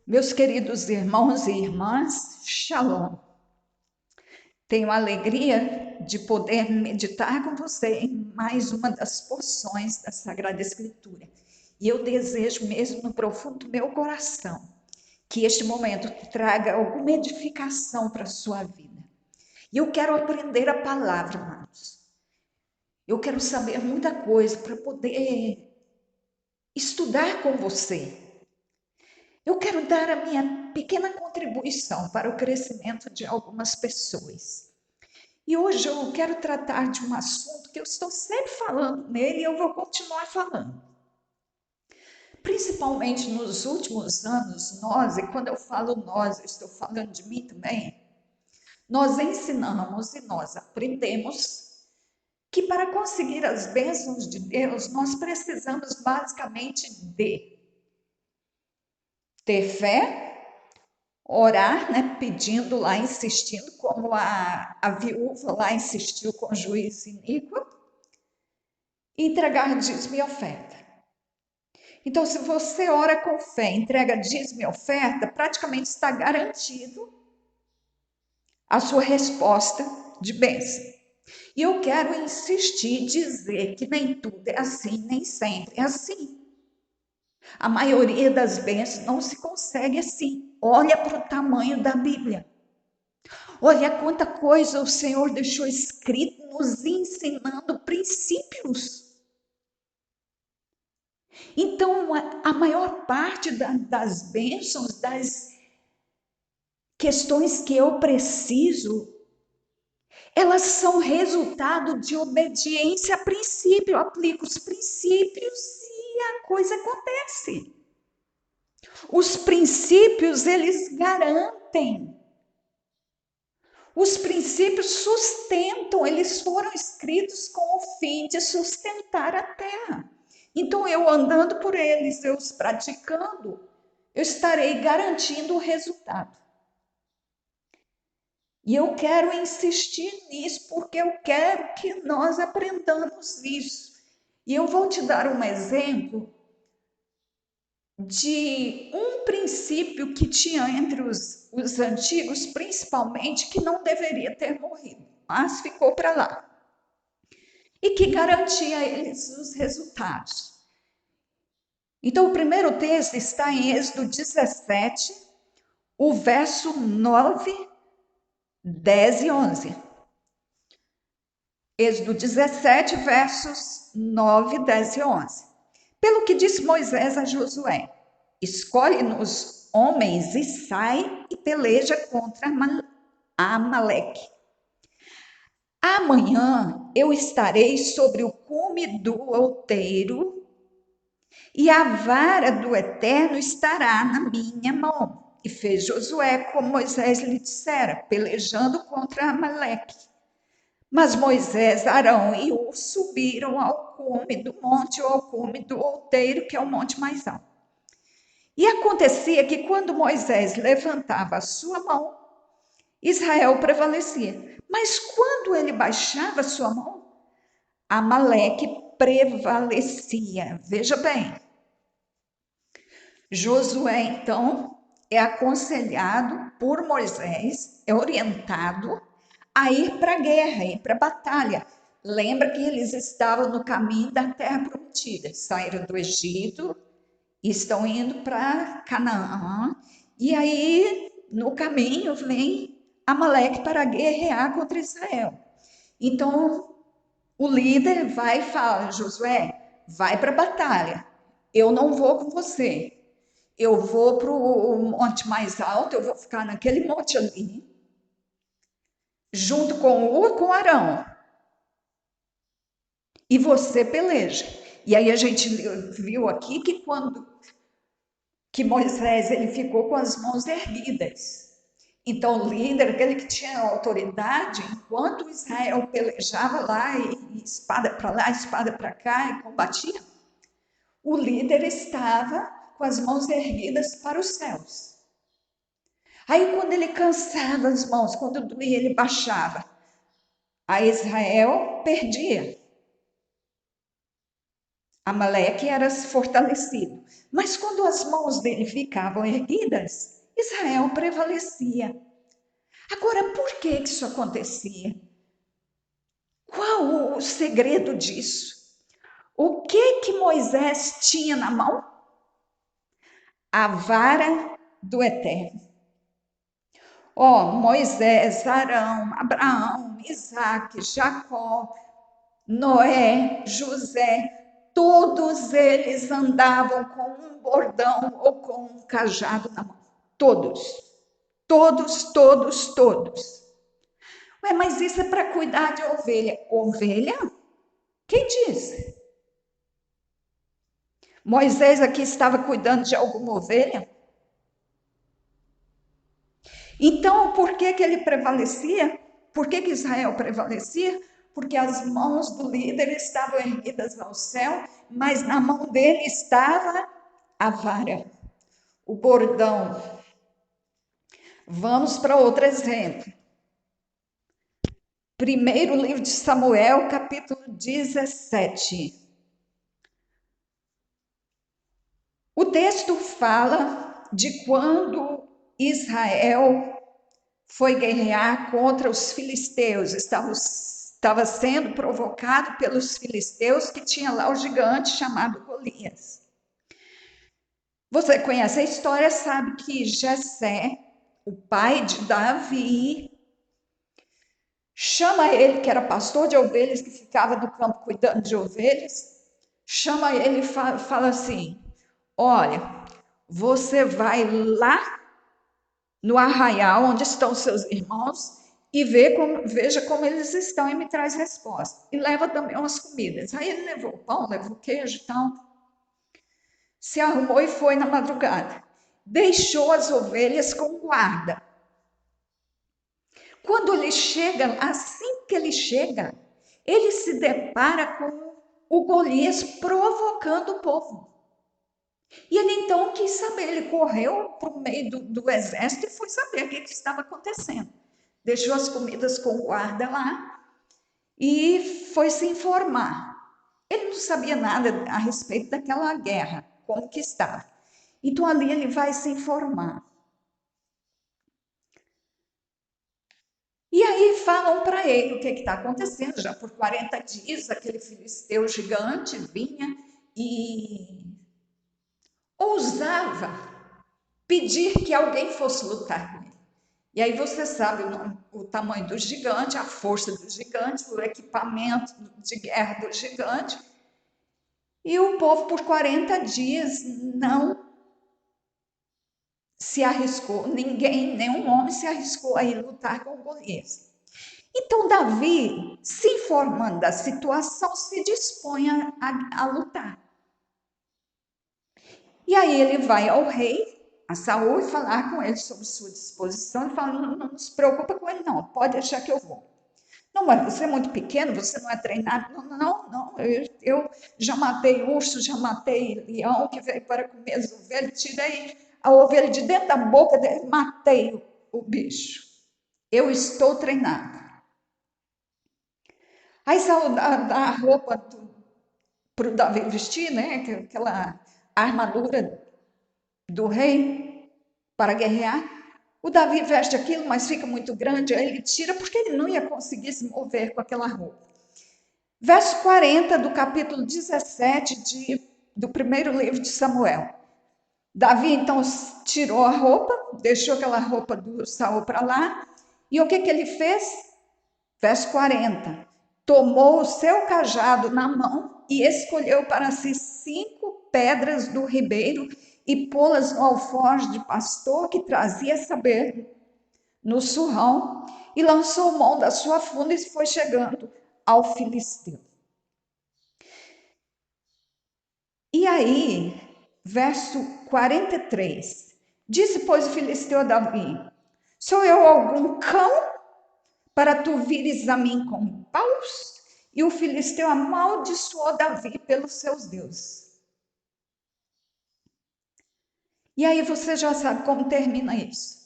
Meus queridos irmãos e irmãs, Shalom. Tenho a alegria de poder meditar com você em mais uma das porções da Sagrada Escritura. E eu desejo mesmo no profundo do meu coração que este momento traga alguma edificação para a sua vida. E eu quero aprender a palavra, irmãos. Eu quero saber muita coisa para poder estudar com você. Eu quero dar a minha pequena contribuição para o crescimento de algumas pessoas. E hoje eu quero tratar de um assunto que eu estou sempre falando nele e eu vou continuar falando. Principalmente nos últimos anos, nós, e quando eu falo nós, eu estou falando de mim também, nós ensinamos e nós aprendemos que para conseguir as bênçãos de Deus, nós precisamos basicamente de ter fé, orar, né, pedindo lá, insistindo, como a viúva lá insistiu com o juiz iníquo, e entregar dízimo e oferta. Então, se você ora com fé, entrega dízimo e oferta, praticamente está garantido a sua resposta de bênção. E eu quero insistir e dizer que nem tudo é assim, nem sempre é assim. A maioria das bênçãos não se consegue assim. Olha para o tamanho da Bíblia. Olha quanta coisa o Senhor deixou escrito, nos ensinando princípios. Então, a maior parte das bênçãos, das questões que eu preciso, elas são resultado de obediência a princípio. Eu aplico os princípios e a coisa acontece. Os princípios, eles garantem. Os princípios sustentam, eles foram escritos com o fim de sustentar a terra. Então, eu andando por eles, eu os praticando, eu estarei garantindo o resultado. E eu quero insistir nisso, porque eu quero que nós aprendamos isso. E eu vou te dar um exemplo de um princípio que tinha entre os antigos, principalmente, que não deveria ter morrido, mas ficou para lá. E que garantia a eles os resultados. Então, o primeiro texto está em Êxodo 17, o verso 9, 10 e 11. Êxodo 17, versos 9, 10 e 11. Pelo que disse Moisés a Josué: escolhe-nos homens e sai e peleja contra Amaleque. Amanhã eu estarei sobre o cume do outeiro e a vara do Eterno estará na minha mão. E fez Josué como Moisés lhe dissera, pelejando contra Amaleque. Mas Moisés, Arão e Ur subiram ao cume do monte, ou ao cume do outeiro, que é o monte mais alto. E acontecia que quando Moisés levantava a sua mão, Israel prevalecia. Mas quando ele baixava a sua mão, Amaleque prevalecia. Veja bem, Josué, então, é aconselhado por Moisés, é orientado a ir para a guerra, ir para a batalha. Lembra que eles estavam no caminho da terra prometida, saíram do Egito e estão indo para Canaã. E aí, no caminho, vem Amaleque para guerrear contra Israel. Então, o líder vai e fala: Josué, vai para a batalha. Eu não vou com você. Eu vou para o monte mais alto, eu vou ficar naquele monte ali, junto com Ur, com Arão. E você peleja. E aí a gente viu aqui que quando que Moisés ele ficou com as mãos erguidas. Então, o líder, aquele que tinha autoridade, enquanto Israel pelejava lá, e espada para lá, espada para cá, e combatia, o líder estava com as mãos erguidas para os céus. Aí, quando ele cansava as mãos, quando doía, ele baixava. Aí Israel perdia. Amaleque era fortalecido. Mas quando as mãos dele ficavam erguidas, Israel prevalecia. Agora, por que isso acontecia? Qual o segredo disso? O que Moisés tinha na mão? A vara do Eterno. Moisés, Arão, Abraão, Isaac, Jacó, Noé, José, todos eles andavam com um bordão ou com um cajado na mão. Todos. Todos, todos, todos. Mas isso é para cuidar de ovelha. Ovelha? Quem disse? Moisés aqui estava cuidando de alguma ovelha? Então, por que ele prevalecia? Por que Israel prevalecia? Porque as mãos do líder estavam erguidas ao céu, mas na mão dele estava a vara, o bordão. Vamos para outro exemplo. Primeiro livro de Samuel, capítulo 17. O texto fala de quando Israel foi guerrear contra os filisteus, estava sendo provocado pelos filisteus, que tinha lá o gigante chamado Golias. Você conhece a história, sabe que Jessé, o pai de Davi, chama ele, que era pastor de ovelhas, que ficava no campo cuidando de ovelhas, chama ele e fala assim: olha, você vai lá no arraial onde estão seus irmãos e veja como eles estão e me traz resposta. E leva também umas comidas. Aí ele levou pão, levou queijo e tal. Se arrumou e foi na madrugada. Deixou as ovelhas com guarda. Quando ele chega, assim que ele chega, ele se depara com o Golias provocando o povo. E ele então quis saber, ele correu para o meio do exército e foi saber o que estava acontecendo. Deixou as comidas com o guarda lá e foi se informar. Ele não sabia nada a respeito daquela guerra, como que estava. Então ali ele vai se informar. E aí falam para ele o que está acontecendo. Já por 40 dias aquele filisteu gigante vinha e ousava pedir que alguém fosse lutar com ele. E aí você sabe o tamanho do gigante, a força do gigante, o equipamento de guerra do gigante. E o povo por 40 dias não se arriscou, ninguém, nenhum homem se arriscou a ir lutar com Golias. Então Davi, se informando da situação, se dispõe a lutar. E aí ele vai ao rei, a Saul, e falar com ele sobre sua disposição, e fala: não se preocupa com ele não, pode deixar que eu vou. Não, mas você é muito pequeno, você não é treinado. Não, eu já matei urso, já matei leão que veio para comer as ovelhas, tirei a ovelha de dentro da boca dele, matei o bicho. Eu estou treinado. Aí Saul dá a roupa para o Davi vestir, né? Aquela armadura do rei para guerrear. O Davi veste aquilo, mas fica muito grande, aí ele tira, porque ele não ia conseguir se mover com aquela roupa. Verso 40 do capítulo 17 do primeiro livro de Samuel. Davi então tirou a roupa, deixou aquela roupa do Saul para lá, e o que ele fez? Verso 40. Tomou o seu cajado na mão e escolheu para si 5 pedras do ribeiro e pô-las no alforje de pastor que trazia saber no surrão, e lançou mão da sua funda e foi chegando ao filisteu. E aí, verso 43, disse, pois, o filisteu a Davi: sou eu algum cão para tu vires a mim com paus? E o filisteu amaldiçoou Davi pelos seus deuses. E aí você já sabe como termina isso.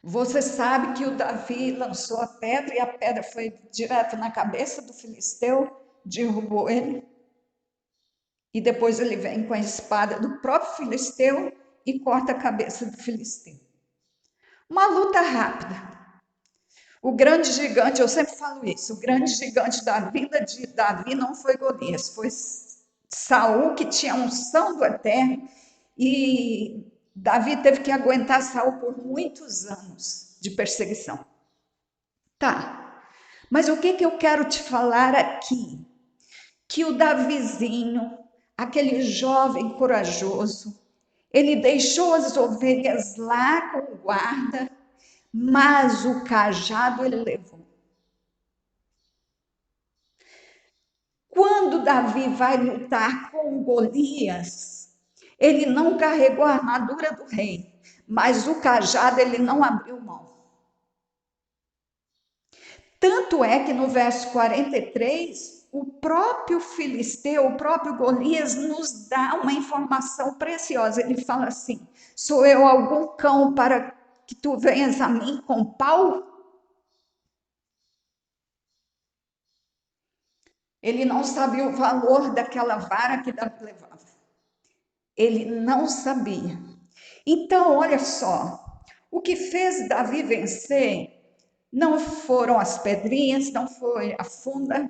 Você sabe que o Davi lançou a pedra e a pedra foi direto na cabeça do filisteu, derrubou ele. E depois ele vem com a espada do próprio filisteu e corta a cabeça do filisteu. Uma luta rápida. O grande gigante, eu sempre falo isso, o grande gigante da vida de Davi não foi Golias, foi Saul, que tinha a unção do Eterno, e Davi teve que aguentar Saul por muitos anos de perseguição. Tá, mas o que eu quero te falar aqui? Que o Davizinho, aquele jovem corajoso, ele deixou as ovelhas lá com o guarda, mas o cajado ele levou. Quando Davi vai lutar com Golias, ele não carregou a armadura do rei, mas o cajado ele não abriu mão. Tanto é que no verso 43, o próprio filisteu, o próprio Golias, nos dá uma informação preciosa. Ele fala assim: sou eu algum cão para que tu venhas a mim com pau? Ele não sabia o valor daquela vara que Davi levava. Ele não sabia. Então, olha só, o que fez Davi vencer não foram as pedrinhas, não foi a funda.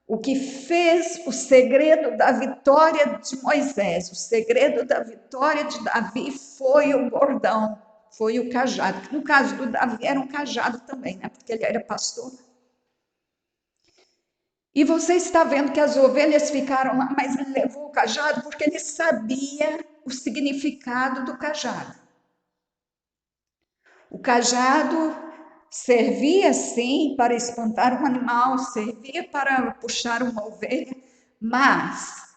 O que fez o segredo da vitória de Moisés, o segredo da vitória de Davi foi o bordão, foi o cajado. No caso do Davi era um cajado também, né? Porque ele era pastor. E você está vendo que as ovelhas ficaram lá, mas ele levou o cajado porque ele sabia o significado do cajado. O cajado servia sim para espantar um animal, servia para puxar uma ovelha, mas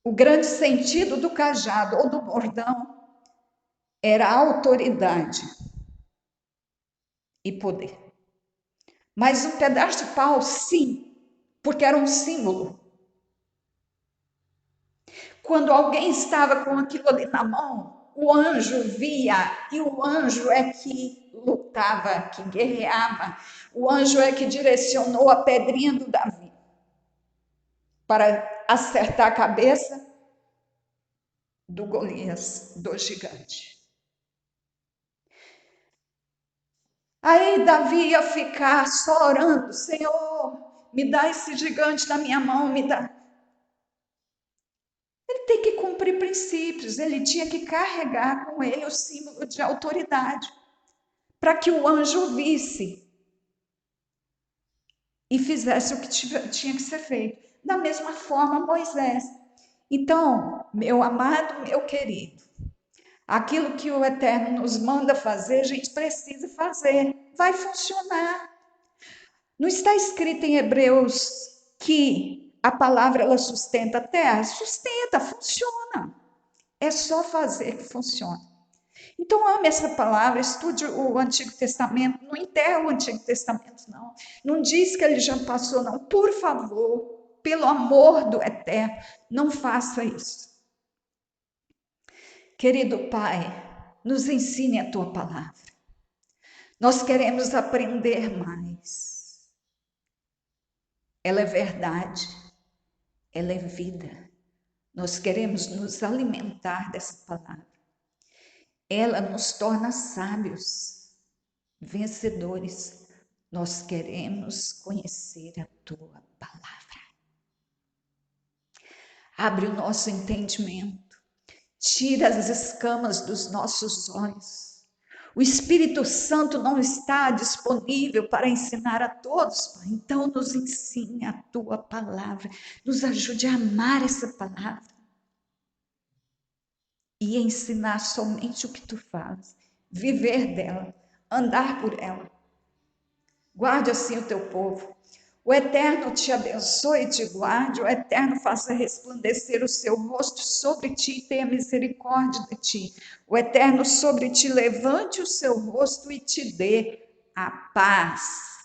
o grande sentido do cajado ou do bordão era autoridade e poder. Mas um pedaço de pau, sim, porque era um símbolo. Quando alguém estava com aquilo ali na mão, o anjo via, e o anjo é que lutava, que guerreava. O anjo é que direcionou a pedrinha do Davi para acertar a cabeça do Golias, do gigante. Aí Davi ia ficar só orando: Senhor, me dá esse gigante na minha mão, me dá. Ele tem que cumprir princípios, ele tinha que carregar com ele o símbolo de autoridade, para que o anjo visse e fizesse o que tinha que ser feito. Da mesma forma, Moisés. Então, meu amado, meu querido, aquilo que o Eterno nos manda fazer, a gente precisa fazer. Vai funcionar. Não está escrito em Hebreus que a palavra ela sustenta a terra? Sustenta, funciona. É só fazer que funciona. Então, ame essa palavra, estude o Antigo Testamento, não enterra o Antigo Testamento, não. Não diz que ele já passou, não. Por favor, pelo amor do Eterno, não faça isso. Querido Pai, nos ensine a tua palavra. Nós queremos aprender mais. Ela é verdade, ela é vida. Nós queremos nos alimentar dessa palavra. Ela nos torna sábios, vencedores. Nós queremos conhecer a tua palavra. Abre o nosso entendimento, tira as escamas dos nossos olhos. O Espírito Santo não está disponível para ensinar a todos, Pai. Então nos ensine a tua palavra, nos ajude a amar essa palavra e ensinar somente o que tu fazes, viver dela, andar por ela. Guarde assim o teu povo. O Eterno te abençoe e te guarde, o Eterno faça resplandecer o seu rosto sobre ti e tenha misericórdia de ti. O Eterno sobre ti levante o seu rosto e te dê a paz.